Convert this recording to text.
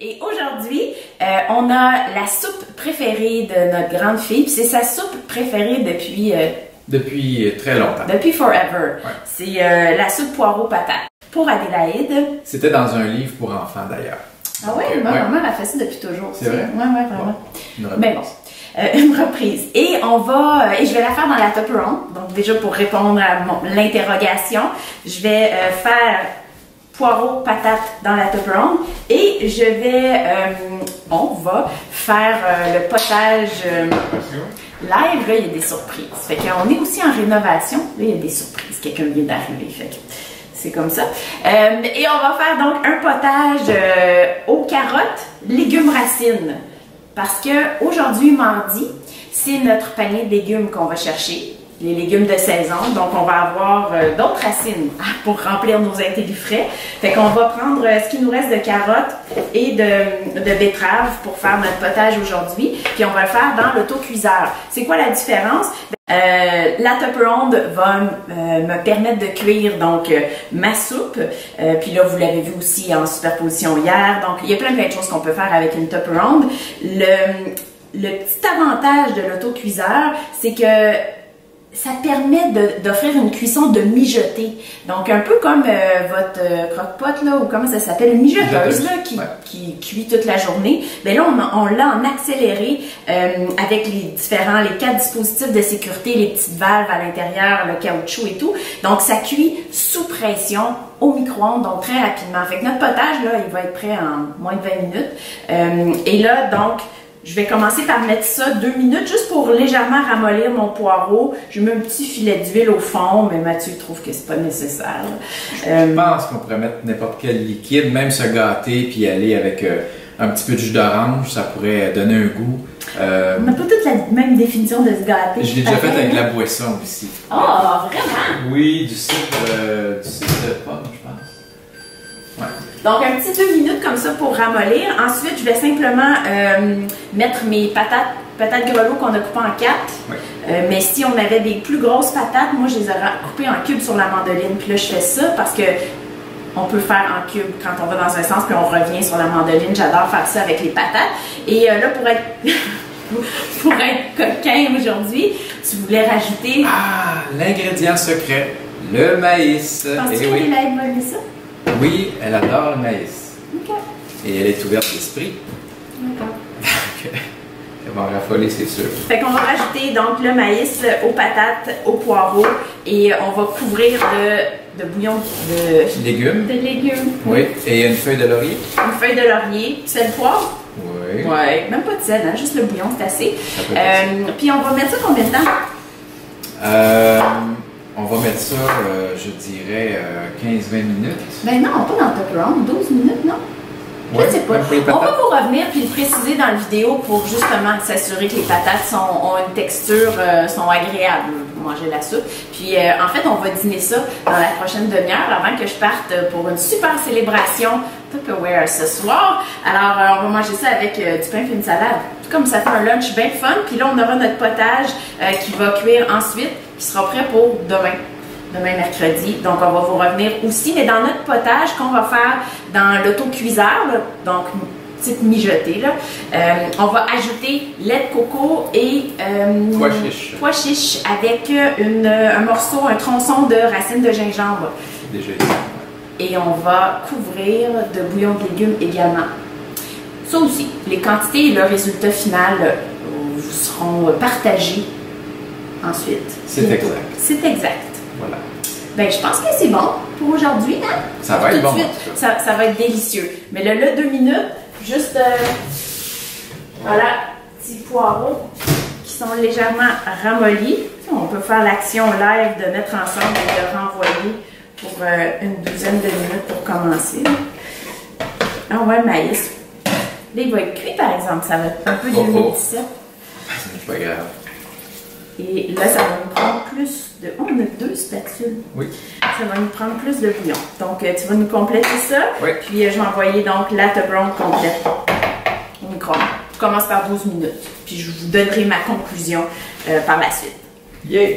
Et aujourd'hui, on a la soupe préférée de notre grande fille. Puis c'est sa soupe préférée depuis... depuis très longtemps. Depuis forever. Ouais. C'est la soupe poireau-patate. Pour Adélaïde... C'était dans un livre pour enfants d'ailleurs. Ah oui, ma mère a fait ça depuis toujours. C'est vrai? Oui, oui, vraiment. Bon, Mais bon, une reprise. Et on va... et je vais la faire dans la Tupperone. Donc déjà, pour répondre à l'interrogation, je vais faire... poireaux, patates dans la Tupperone et je vais, on va faire le potage live. Là, il y a des surprises. Fait qu'on est aussi en rénovation. Là, il y a des surprises. Quelqu'un vient d'arriver. Fait que c'est comme ça. Et on va faire donc un potage aux carottes, légumes racines. Parce que aujourd'hui, mardi, c'est notre panier de légumes qu'on va chercher. Les légumes de saison, donc on va avoir d'autres racines pour remplir nos intellifrais. Fait qu'on va prendre ce qui nous reste de carottes et de betteraves pour faire notre potage aujourd'hui, puis on va le faire dans l'autocuiseur. C'est quoi la différence? La Tupperone va me permettre de cuire donc ma soupe, puis là vous l'avez vu aussi en superposition hier, donc il y a plein de choses qu'on peut faire avec une Tupperone. Le petit avantage de l'autocuiseur, c'est que ça permet d'offrir une cuisson de mijoter. Donc, un peu comme votre croque-pot, là, ou comment ça s'appelle, une mijoteuse, là, qui cuit toute la journée. Bien là, on l'a en accéléré avec les 4 dispositifs de sécurité, les petites valves à l'intérieur, le caoutchouc et tout. Donc, ça cuit sous pression au micro-ondes, donc très rapidement. Fait que notre potage, là, il va être prêt en moins de 20 minutes. Et là, donc, je vais commencer par mettre ça 2 minutes juste pour légèrement ramollir mon poireau. Je mets un petit filet d'huile au fond, mais Mathieu trouve que c'est pas nécessaire. Je pense qu'on pourrait mettre n'importe quel liquide, même se gâter puis aller avec un petit peu de jus d'orange, ça pourrait donner un goût. On n'a pas toute la même définition de se gâter. Je l'ai déjà fait avec la boisson aussi. Oh, vraiment? Oui, du cidre de pomme, je pense. Ouais. Donc, un petit 2 minutes comme ça pour ramollir. Ensuite, je vais simplement mettre mes patates grelots qu'on a coupées en 4. Oui. Mais si on avait des plus grosses patates, moi, je les aurais coupées en cubes sur la mandoline. Puis là, je fais ça parce que on peut faire en cubes quand on va dans un sens, puis on revient sur la mandoline. J'adore faire ça avec les patates. Et là, pour être... pour être coquin aujourd'hui, tu voulais rajouter... Ah, l'ingrédient secret, le maïs. Penses-tu que Adélaïde va aimer ça? Oui, elle adore le maïs. OK. Et elle est ouverte d'esprit. D'accord. Elle va en raffoler, c'est sûr. Fait qu'on va rajouter donc le maïs aux patates, aux poireaux et on va couvrir de bouillon de légumes. De légumes. Oui. Et une feuille de laurier. Une feuille de laurier, sel, poivre. Oui. Ouais, même pas de sel, hein, juste le bouillon, c'est assez. Puis on va mettre ça combien de temps? On va mettre ça, je dirais, 15-20 minutes. Ben non, pas dans le Tupperone, 12 minutes, non? Ouais, je sais pas. On va vous revenir puis le préciser dans la vidéo pour justement s'assurer que les patates ont une texture, sont agréables pour manger la soupe. Puis en fait, on va dîner ça dans la prochaine demi-heure avant que je parte pour une super célébration Tupperware ce soir. Alors, on va manger ça avec du pain et une salade. Tout comme ça fait un lunch bien fun. Puis là, on aura notre potage qui va cuire ensuite, qui sera prêt pour demain. Demain mercredi. Donc, on va vous revenir aussi. Mais dans notre potage qu'on va faire dans l'autocuiseur, donc petite mijotée, là, on va ajouter lait de coco et pois chiche avec un tronçon de racine de gingembre. Déjà ici. Et on va couvrir de bouillon de légumes également. Ça aussi, les quantités et le résultat final vous seront partagés ensuite. C'est exact. C'est exact. Voilà. Ben, je pense que c'est bon pour aujourd'hui, hein? Ça va être bon. Ça va être délicieux. Mais là, 2 minutes, juste, voilà, petits poireaux qui sont légèrement ramollis. On peut faire l'action live de mettre ensemble et de renvoyer pour une douzaine de minutes pour commencer. Ah ouais, maïs. Là, il va être cuit, par exemple. Ça va être un peu d'humidité. C'est pas grave. Et là, ça va nous prendre plus de... Oh, on a 2 spatules. Oui. Ça va nous prendre plus de bouillon. Donc, tu vas nous compléter ça. Oui. Puis, je vais envoyer donc la Tupperone complète au micro-ondes. Je commence par 12 minutes. Puis, je vous donnerai ma conclusion par la suite. Yeah!